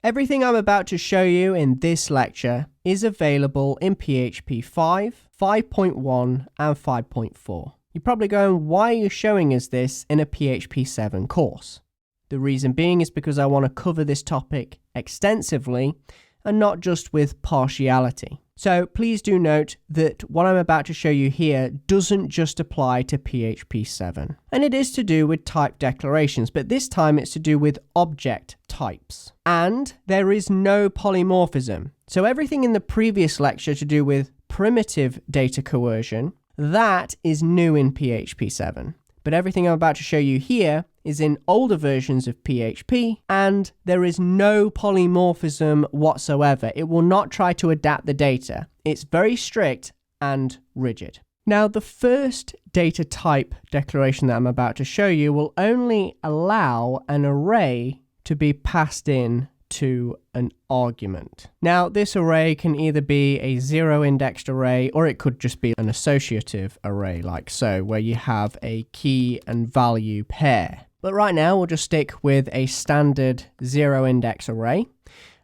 Everything I'm about to show you in this lecture is available in PHP 5, 5.1 and 5.4. You're probably going, why are you showing us this in a PHP 7 course? The reason being is because I want to cover this topic extensively and not just with partiality. So please do note that what I'm about to show you here doesn't just apply to PHP 7. And it is to do with type declarations, but this time it's to do with object types. And there is no polymorphism. So everything in the previous lecture to do with primitive data coercion, that is new in PHP 7. But everything I'm about to show you here is in older versions of PHP, and there is no polymorphism whatsoever. It will not try to adapt the data. It's very strict and rigid. Now, the first data type declaration that I'm about to show you will only allow an array to be passed in to an argument. Now, this array can either be a zero-indexed array, or it could just be an associative array like so, where you have a key and value pair. But right now, we'll just stick with a standard zero-index array,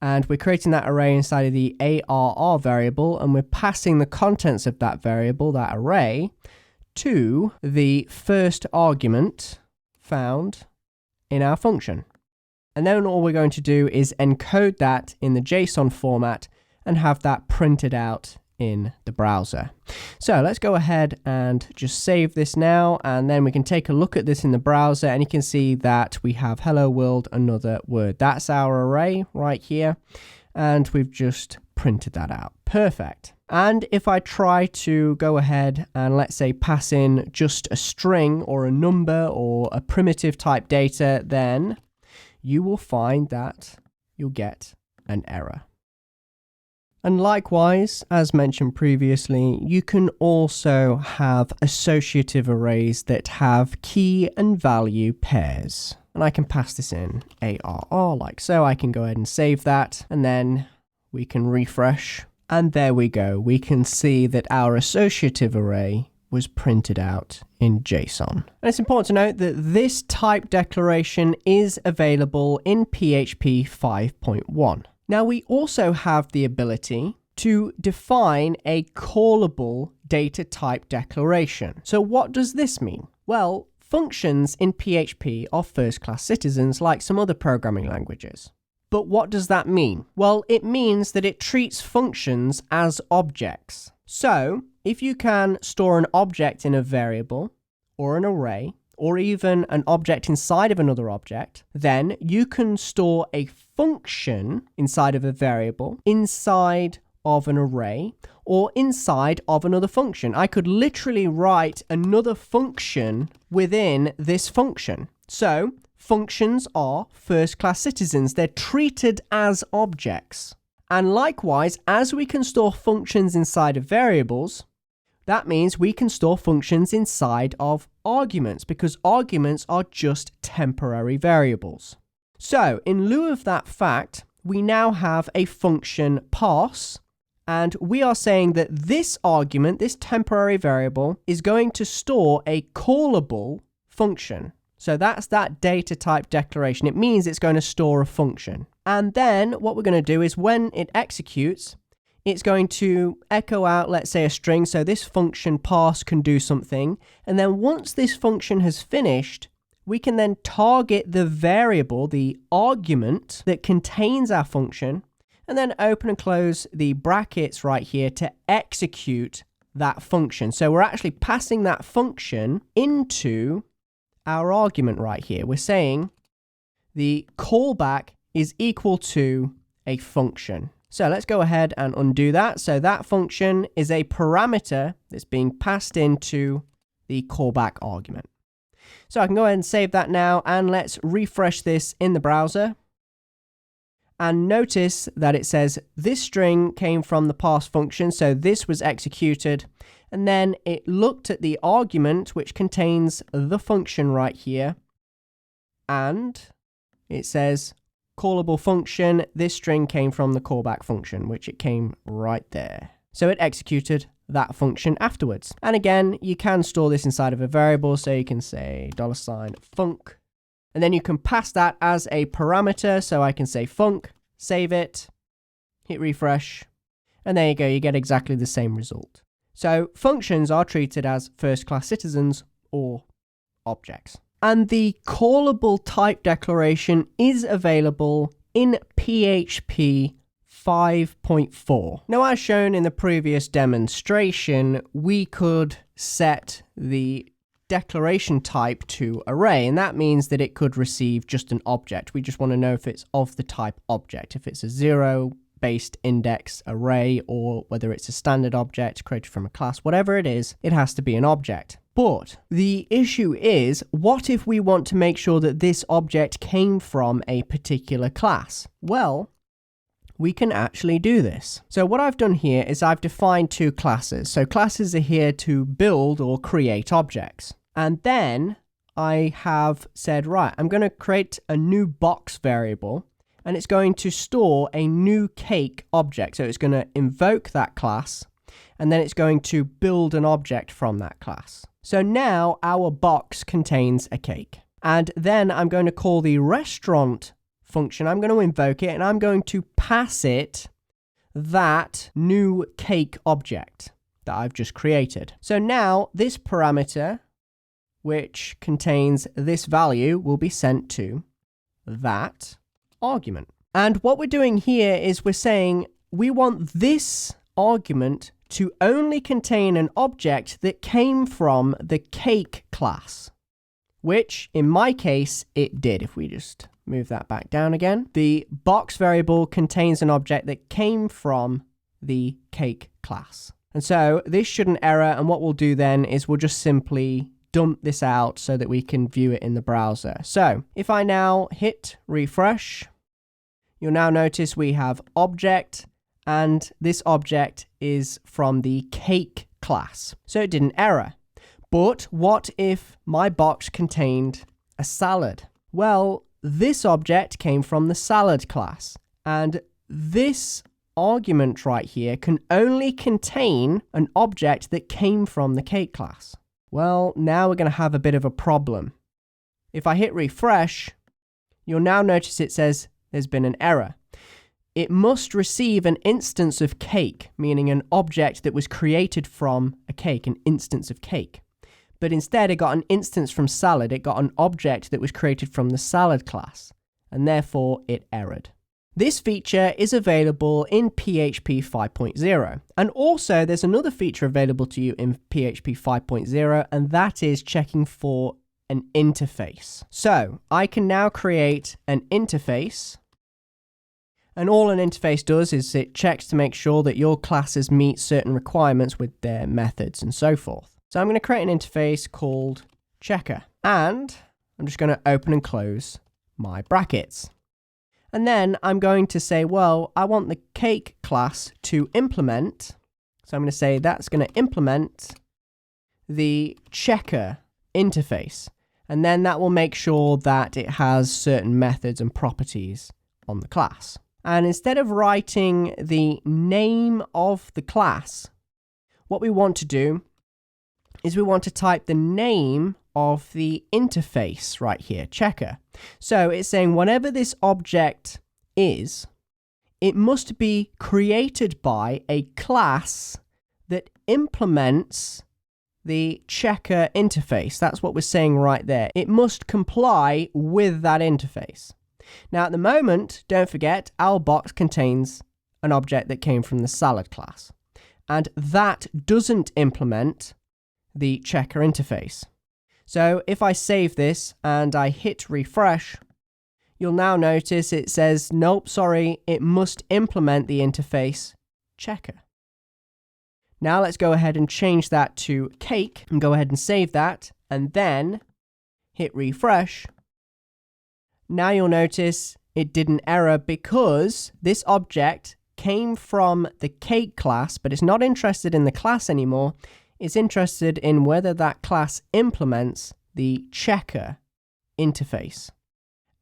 and we're creating that array inside of the ARR variable, and we're passing the contents of that variable, that array, to the first argument found in our function. And then all we're going to do is encode that in the JSON format and have that printed out in the browser. So let's go ahead and just save this now, and then we can take a look at this in the browser, and you can see that we have hello world, another word. That's our array right here, and we've just printed that out. Perfect. And if I try to go ahead and let's say pass in just a string or a number or a primitive type data, then you will find that you'll get an error. And likewise, as mentioned previously, you can also have associative arrays that have key and value pairs. And I can pass this in ARR like so. I can go ahead and save that, and then we can refresh. And there we go. We can see that our associative array was printed out in JSON. And it's important to note that this type declaration is available in PHP 5.1. Now, we also have the ability to define a callable data type declaration. So what does this mean? Well, functions in PHP are first-class citizens like some other programming languages. But what does that mean? Well, it means that it treats functions as objects. So if you can store an object in a variable or an array, or even an object inside of another object, then you can store a function inside of a variable, inside of an array, or inside of another function. I could literally write another function within this function. So functions are first-class citizens. They're treated as objects. And likewise, as we can store functions inside of variables, that means we can store functions inside of arguments, because arguments are just temporary variables. So in lieu of that fact, we now have a function parse, and we are saying that this argument, this temporary variable, is going to store a callable function. So that's that data type declaration. It means it's going to store a function. And then what we're going to do is when it executes, it's going to echo out, let's say, a string. So this function parse can do something. And then once this function has finished, we can then target the variable, the argument that contains our function, and then open and close the brackets right here to execute that function. So we're actually passing that function into our argument right here. We're saying the callback is equal to a function. So let's go ahead and undo that. So that function is a parameter that's being passed into the callback argument. So I can go ahead and save that now, and let's refresh this in the browser. And notice that it says this string came from the parse function, so this was executed. And then it looked at the argument, which contains the function right here. And it says callable function, this string came from the callback function, which it came right there. So it executed that function afterwards. And again, you can store this inside of a variable, so you can say $func, and then you can pass that as a parameter. So I can say func, save it, hit refresh, and there you go, you get exactly the same result. So functions are treated as first-class citizens or objects. And the callable type declaration is available in PHP 5.4. Now, as shown in the previous demonstration, we could set the declaration type to array, and that means that it could receive just an object. We just want to know if it's of the type object, if it's a zero-based index array, or whether it's a standard object created from a class. Whatever it is, it has to be an object. But the issue is, what if we want to make sure that this object came from a particular class? Well, we can actually do this. So what I've done here is I've defined two classes. So classes are here to build or create objects. And then I have said, right, I'm going to create a new box variable, and it's going to store a new cake object. So it's going to invoke that class, and then it's going to build an object from that class. So now our box contains a cake. And then I'm going to call the restaurant function. I'm going to invoke it, and I'm going to pass it that new cake object that I've just created. So now this parameter, which contains this value, will be sent to that argument. And what we're doing here is we're saying we want this argument to only contain an object that came from the cake class, which in my case it did. If we just move that back down again, the box variable contains an object that came from the cake class. And so this shouldn't error, and what we'll do then is we'll just simply dump this out so that we can view it in the browser. So if I now hit refresh, you'll now notice we have object, and this object is from the cake class. So it didn't error. But what if my box contained a salad? Well, this object came from the salad class, and this argument right here can only contain an object that came from the cake class. Well, now we're going to have a bit of a problem. If I hit refresh, you'll now notice it says there's been an error. It must receive an instance of cake, meaning an object that was created from a cake, an instance of cake. But instead it got an instance from salad. It got an object that was created from the salad class, and therefore it errored. This feature is available in PHP 5.0. And also there's another feature available to you in PHP 5.0, and that is checking for an interface. So I can now create an interface. And all an interface does is it checks to make sure that your classes meet certain requirements with their methods and so forth. So I'm going to create an interface called checker, and I'm just going to open and close my brackets. And then I'm going to say, well, I want the cake class to implement. So I'm going to say that's going to implement the checker interface. And then that will make sure that it has certain methods and properties on the class. And instead of writing the name of the class, what we want to do is we want to type the name of the interface right here, checker. So it's saying whatever this object is, it must be created by a class that implements the checker interface. That's what we're saying right there. It must comply with that interface. Now at the moment, don't forget, our box contains an object that came from the salad class, and that doesn't implement the checker interface. So if I save this and I hit refresh, you'll now notice it says, nope, sorry, it must implement the interface checker. Now let's go ahead and change that to cake and go ahead and save that, and then hit refresh. Now you'll notice it didn't error because this object came from the cake class, but it's not interested in the class anymore. It's interested in whether that class implements the checker interface.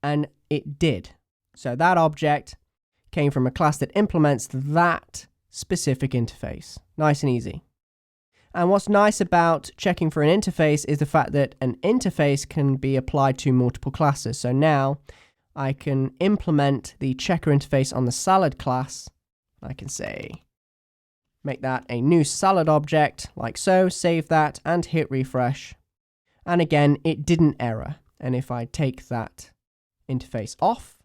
And it did. So that object came from a class that implements that specific interface. Nice and easy. And what's nice about checking for an interface is the fact that an interface can be applied to multiple classes. So now I can implement the checker interface on the salad class. I can say, make that a new salad object, like so, save that, and hit refresh. And again, it didn't error. And if I take that interface off,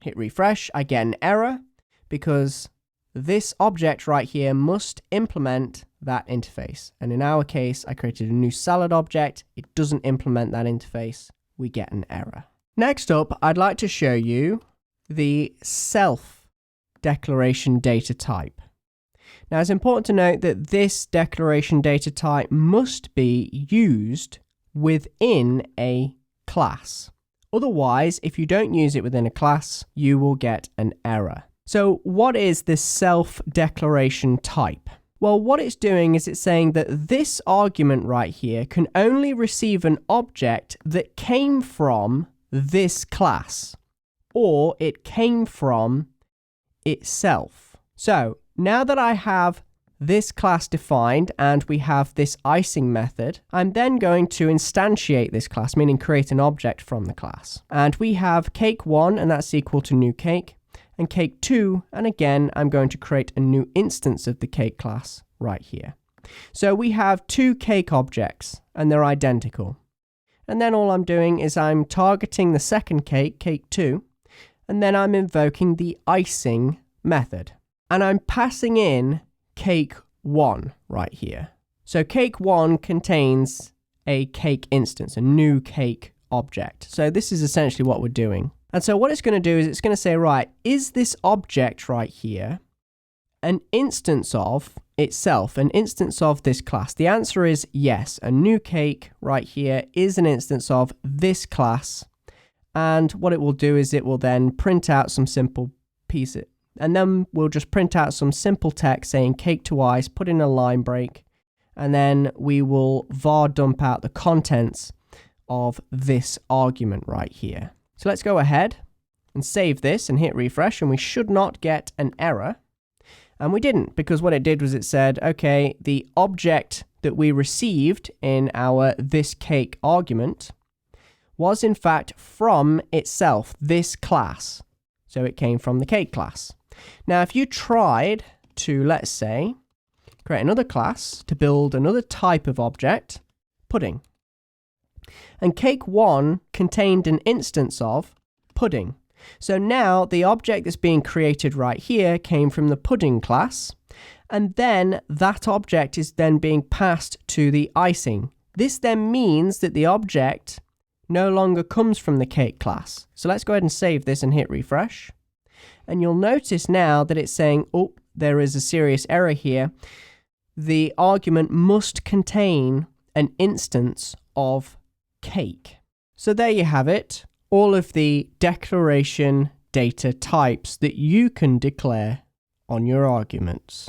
hit refresh, I get an error, because this object right here must implement that interface. And in our case, I created a new salad object. It doesn't implement that interface. We get an error. Next up, I'd like to show you the self declaration data type. Now, it's important to note that this declaration data type must be used within a class. Otherwise, if you don't use it within a class, you will get an error. So what is this self-declaration type? Well, what it's doing is it's saying that this argument right here can only receive an object that came from this class, or it came from itself. So now that I have this class defined and we have this icing method, I'm then going to instantiate this class, meaning create an object from the class. And we have cake1, and that's equal to new cake, and cake2, and again, I'm going to create a new instance of the cake class right here. So we have two cake objects, and they're identical. And then all I'm doing is I'm targeting the second cake, cake2, and then I'm invoking the icing method. And I'm passing in cake1 right here. So cake1 contains a cake instance, a new cake object. So this is essentially what we're doing. And so what it's going to do is it's going to say, right, is this object right here an instance of itself, an instance of this class? The answer is yes. A new cake right here is an instance of this class. And what it will do is it will then print out some simple pieces. And then we'll just print out some simple text saying cake to ice, put in a line break, and then we will var dump out the contents of this argument right here. So let's go ahead and save this and hit refresh, and we should not get an error. And we didn't, because what it did was it said, okay, the object that we received in our this cake argument was in fact from itself, this class. So it came from the cake class. Now, if you tried to, let's say, create another class to build another type of object, pudding, and cake1 contained an instance of pudding. So now the object that's being created right here came from the pudding class, and then that object is then being passed to the icing. This then means that the object no longer comes from the cake class. So let's go ahead and save this and hit refresh. And you'll notice now that it's saying, oh, there is a serious error here. The argument must contain an instance of cake. So there you have it, all of the declaration data types that you can declare on your arguments.